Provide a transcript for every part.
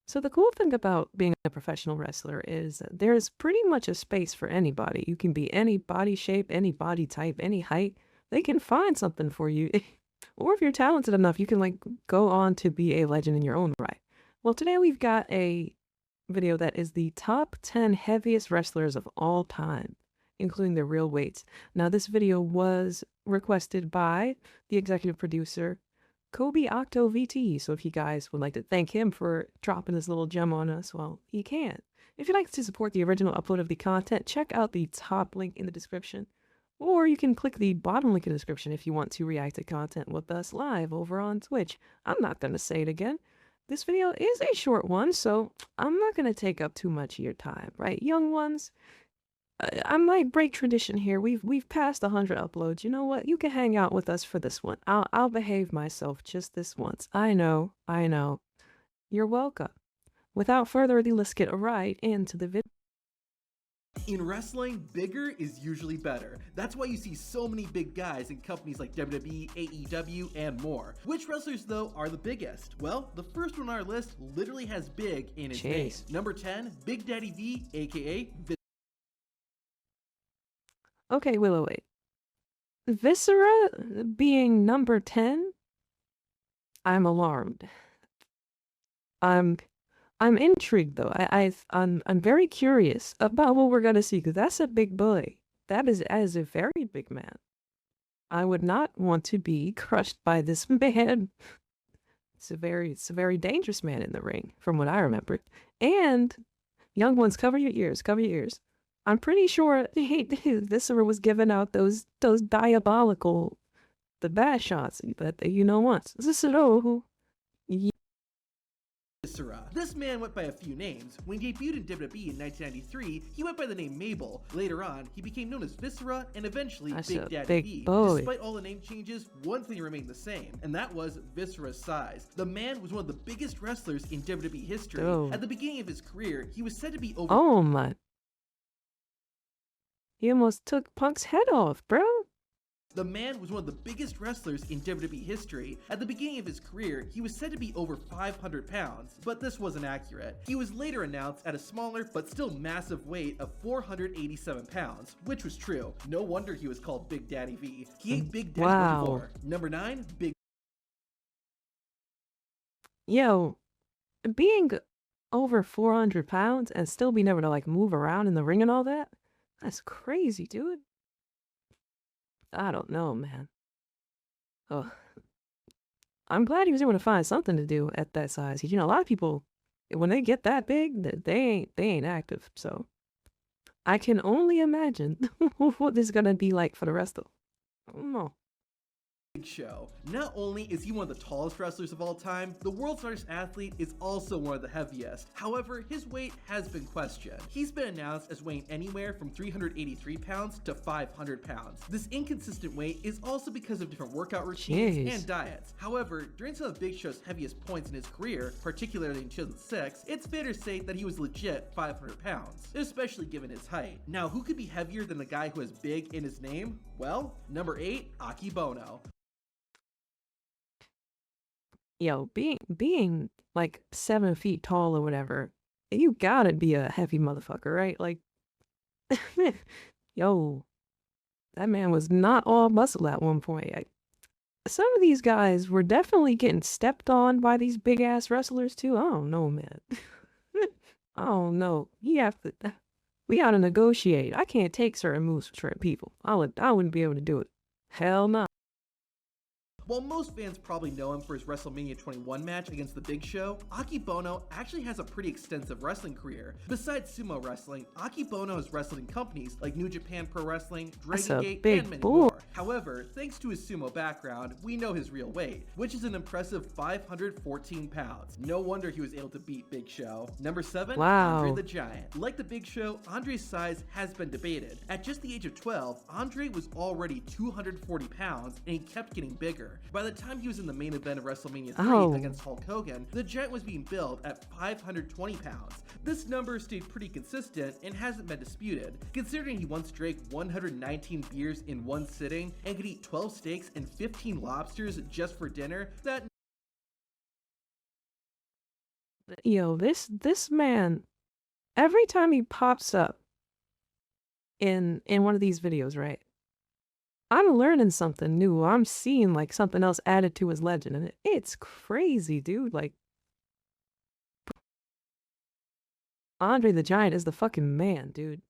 So the cool thing about being a professional wrestler is that there's pretty much a space for anybody. You can be any body shape, any body type, any height. They can find something for you. Or if you're talented enough, you can like go on to be a legend in your own right. Well, today we've got a video that is the top 10 heaviest wrestlers of all time, including their real weights. Now, this video was requested by the executive producer, Kobe Octo VT. So if you guys would like to thank him for dropping this little gem on us, well, he can. If you'd like to support the original upload of the content, check out the top link in the description. Or you can click the bottom link in the description if you want to react to content with us live over on Twitch. I'm not going to say it again. This video is a short one, so I'm not going to take up too much of your time, right? Young ones, I might break tradition here. We've passed 100 uploads. You know what? You can hang out with us for this one. I'll behave myself just this once. I know. You're welcome. Without further ado, let's get right into the video. In wrestling, bigger is usually better. That's why you see so many big guys in companies like WWE, AEW, and more. Which wrestlers, though, are the biggest? Well, the first one on our list literally has big in its name. Number 10, Big Daddy V, aka Okay, wait. Viscera being number 10? I'm alarmed. I'm intrigued though. I'm very curious about what we're gonna see because that's a big boy. That is a very big man. I would not want to be crushed by this man. It's a very dangerous man in the ring, from what I remember. And young ones, cover your ears. Cover your ears. I'm pretty sure Viscera was giving out those diabolical, the bad shots that you know once. Viscera who. This man went by a few names. When he debuted in WWE in 1993, he went by the name Mabel. Later on, he became known as Viscera and eventually Big Daddy V. Despite all the name changes, one thing remained the same, and that was Viscera's size. The man was one of the biggest wrestlers in WWE history. At the beginning of his career, he was said to be over— Oh my. He almost took Punk's head off, bro. The man was one of the biggest wrestlers in WWE history. At the beginning of his career, he was said to be over 500 pounds, but this wasn't accurate. He was later announced at a smaller but still massive weight of 487 pounds, which was true. No wonder he was called Big Daddy V. He ate Big Daddy before. Number 9, Big. Yo, being over 400 pounds and still being able to like move around in the ring and all that, that's crazy, dude. I don't know, man. Oh, I'm glad he was able to find something to do at that size. You know, a lot of people, when they get that big, they ain't active. So I can only imagine what this is gonna be like for the rest of them. I don't know. Show. Not only is he one of the tallest wrestlers of all time, the world's largest athlete is also one of the heaviest. However, his weight has been questioned. He's been announced as weighing anywhere from 383 pounds to 500 pounds. This inconsistent weight is also because of different workout routines and diets. However, during some of Big Show's heaviest points in his career, particularly in 2006, it's fair to say that he was legit 500 pounds, especially given his height. Now, who could be heavier than the guy who has big in his name? Well, number 8, Akebono. Yo, being like 7 feet tall or whatever, you gotta be a heavy motherfucker, right? Like, yo, that man was not all muscle at one point. Some of these guys were definitely getting stepped on by these big ass wrestlers too. I don't know, man. I don't know. We gotta negotiate. I can't take certain moves from certain people. I wouldn't be able to do it. Hell no. While most fans probably know him for his WrestleMania 21 match against The Big Show, Akebono actually has a pretty extensive wrestling career. Besides sumo wrestling, Akebono has wrestled in companies like New Japan Pro Wrestling, Dragon Gate, and many more. However, thanks to his sumo background, we know his real weight, which is an impressive 514 pounds. No wonder he was able to beat Big Show. Number 7, Andre the Giant. Like The Big Show, Andre's size has been debated. At just the age of 12, Andre was already 240 pounds and he kept getting bigger. By the time he was in the main event of WrestleMania 3 against Hulk Hogan, the Giant was being billed at 520 pounds. This number stayed pretty consistent and hasn't been disputed. Considering he once drank 119 beers in one sitting and could eat 12 steaks and 15 lobsters just for dinner, that Yo, this man, every time he pops up in one of these videos, right? I'm learning something new. I'm seeing like something else added to his legend, and it's crazy, dude. Like Andre the Giant is the fucking man, dude.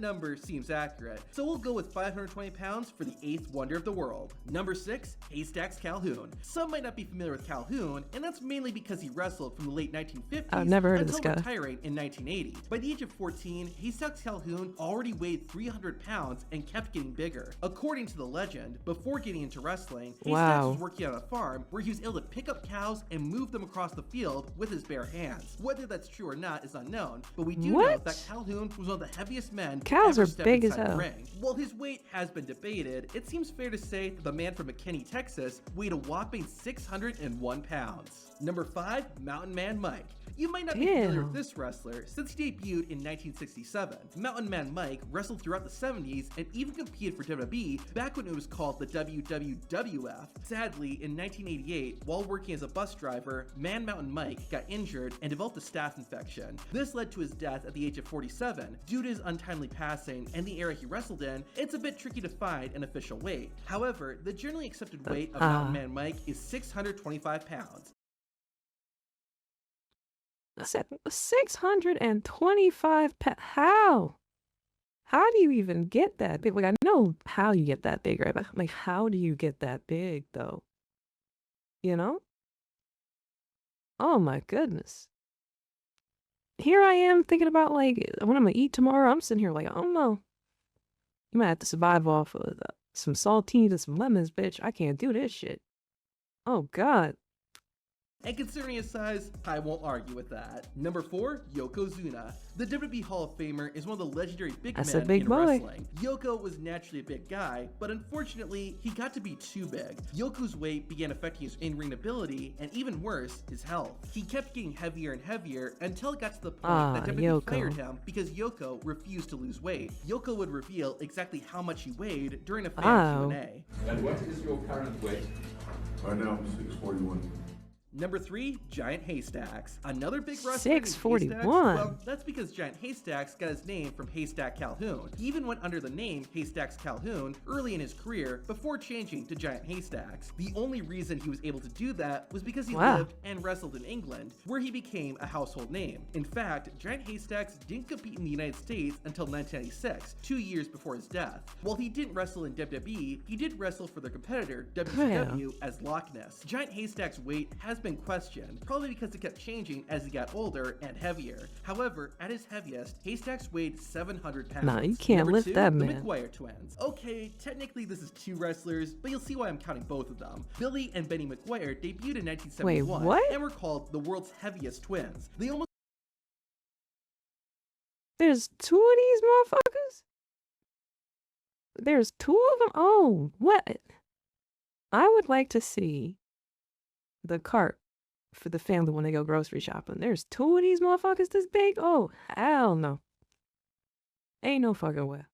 Number seems accurate, so we'll go with 520 pounds for the 8th wonder of the world. Number 6, Haystacks Calhoun. Some might not be familiar with Calhoun, and that's mainly because he wrestled from the late 1950s I've never heard of this until guy. retiring in 1980. By the age of 14, Haystacks Calhoun already weighed 300 pounds and kept getting bigger. According to the legend, before getting into wrestling, Haystacks was working on a farm where he was able to pick up cows and move them across the field with his bare hands. Whether that's true or not is unknown, but we do know that Calhoun was one of the heaviest men Cows are big as the hell. ring. While his weight has been debated, it seems fair to say that the man from McKinney, Texas weighed a whopping 601 pounds. Number 5, Mountain Man Mike. You might not be familiar with this wrestler since he debuted in 1967. Mountain Man Mike wrestled throughout the 70s and even competed for WWE back when it was called the WWWF. Sadly, in 1988, while working as a bus driver, Mountain Mike got injured and developed a staph infection. This led to his death at the age of 47. Due to his untimely passing and the era he wrestled in, it's a bit tricky to find an official weight. However, the generally accepted weight of Mountain Man Mike is 625 pounds. 625 how? How do you even get that big? Like, I know how you get that big, right? But like, how do you get that big, though? You know? Oh my goodness. Here I am thinking about like what I'm gonna eat tomorrow. I'm sitting here like, I don't know. You might have to survive off of some saltines and some lemons, bitch. I can't do this shit. Oh God. And considering his size, I won't argue with that. Number 4, Yokozuna. The WWE Hall of Famer is one of the legendary big men in wrestling. Yoko was naturally a big guy, but unfortunately, he got to be too big. Yoko's weight began affecting his in-ring ability, and even worse, his health. He kept getting heavier and heavier until it got to the point that WWE fired him because Yoko refused to lose weight. Yoko would reveal exactly how much he weighed during a fan Q&A. And what is your current weight? Right now, I'm 641. Number 3, Giant Haystacks. Another big wrestler 641. Well, that's because Giant Haystacks got his name from Haystack Calhoun. He even went under the name Haystacks Calhoun early in his career before changing to Giant Haystacks. The only reason he was able to do that was because he lived and wrestled in England, where he became a household name. In fact, Giant Haystacks didn't compete in the United States until 1996, 2 years before his death. While he didn't wrestle in WWE, he did wrestle for their competitor, WCW, as Loch Ness. Giant Haystacks' weight has been questioned, probably because it kept changing as he got older and heavier. However, at his heaviest, Haystacks weighed 700 pounds. Nah, you can't lift that, man. The McGuire twins. Okay, technically this is 2 wrestlers, but you'll see why I'm counting both of them. Billy and Benny McGuire debuted in 1971 and were called the world's heaviest twins. They almost There's 2 of these motherfuckers? There's 2 of them? Oh, what? I would like to see the cart for the family when they go grocery shopping. There's 2 of these motherfuckers this big? Oh, hell no. Ain't no fucking way.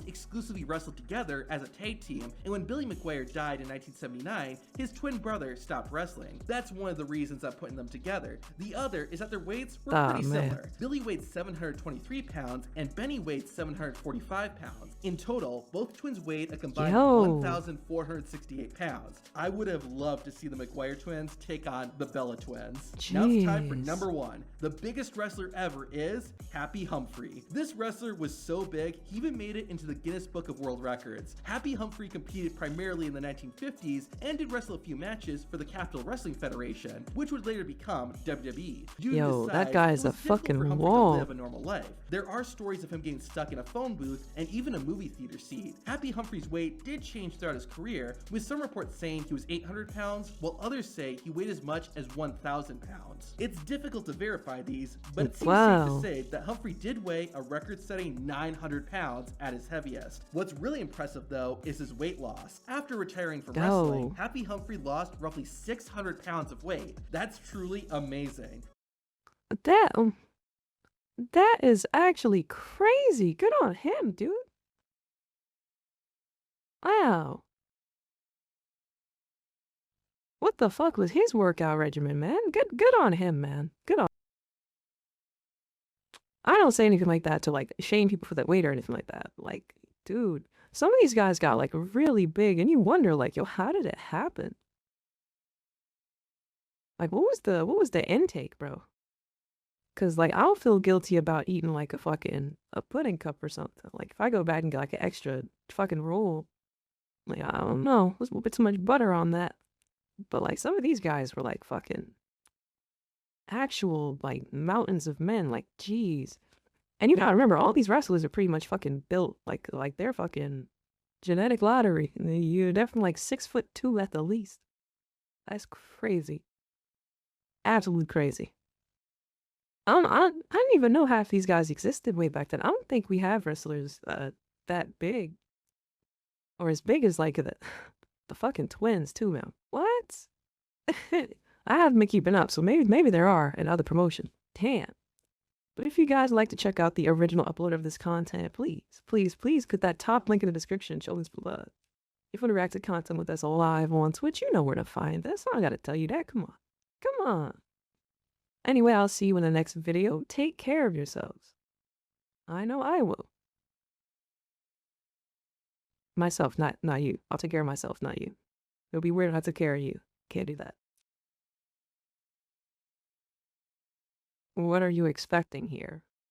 exclusively wrestled together as a tag team, and when Billy McGuire died in 1979, his twin brother stopped wrestling. That's one of the reasons I'm putting them together. The other is that their weights were pretty similar. Billy weighed 723 pounds and Benny weighed 745 pounds. In total, both twins weighed a combined 1,468 pounds. I would have loved to see the McGuire twins take on the Bella twins. Now it's time for number 1. The biggest wrestler ever is Happy Humphrey. This wrestler was so big, he even made it into the Guinness Book of World Records. Happy Humphrey competed primarily in the 1950s and did wrestle a few matches for the Capital Wrestling Federation, which would later become WWE. Yo, that guy is a fucking wall. To live a normal life. There are stories of him getting stuck in a phone booth and even a movie theater seat. Happy Humphrey's weight did change throughout his career, with some reports saying he was 800 pounds, while others say he weighed as much as 1,000 pounds. It's difficult to verify these, but it seems safe to say that Humphrey did weigh a record-setting 900 pounds at his heaviest. What's really impressive, though, is his weight loss. After retiring from wrestling, Happy Humphrey lost roughly 600 pounds of weight. That's truly amazing. That is actually crazy. Good on him, dude. Wow. What the fuck was his workout regimen, man? Good on him, man. Good on. I don't say anything like that to like shame people for that weight or anything like that. Like, dude, some of these guys got like really big, and you wonder like, yo, how did it happen? Like, what was the intake, bro? Cause like I'll feel guilty about eating like a pudding cup or something. Like if I go back and get like an extra fucking roll, like I don't know, there's a little bit too much butter on that. But like some of these guys were like fucking actual like mountains of men. Like jeez. And you gotta remember, all these wrestlers are pretty much fucking built like they're fucking genetic lottery. You're definitely like 6'2" at the least. That's crazy. Absolutely crazy. I didn't even know half these guys existed way back then. I don't think we have wrestlers that big. Or as big as like the fucking twins too, man. What? I haven't been keeping up, so maybe there are in other promotions. Damn. But if you guys like to check out the original upload of this content, please click that top link in the description, show this blood. If you want to react to content with us live on Twitch, you know where to find us. I gotta tell you that. Come on. Anyway, I'll see you in the next video. Take care of yourselves. I know I will. Myself, not you. I'll take care of myself, not you. It'll be weird if I took care of you. Can't do that. What are you expecting here?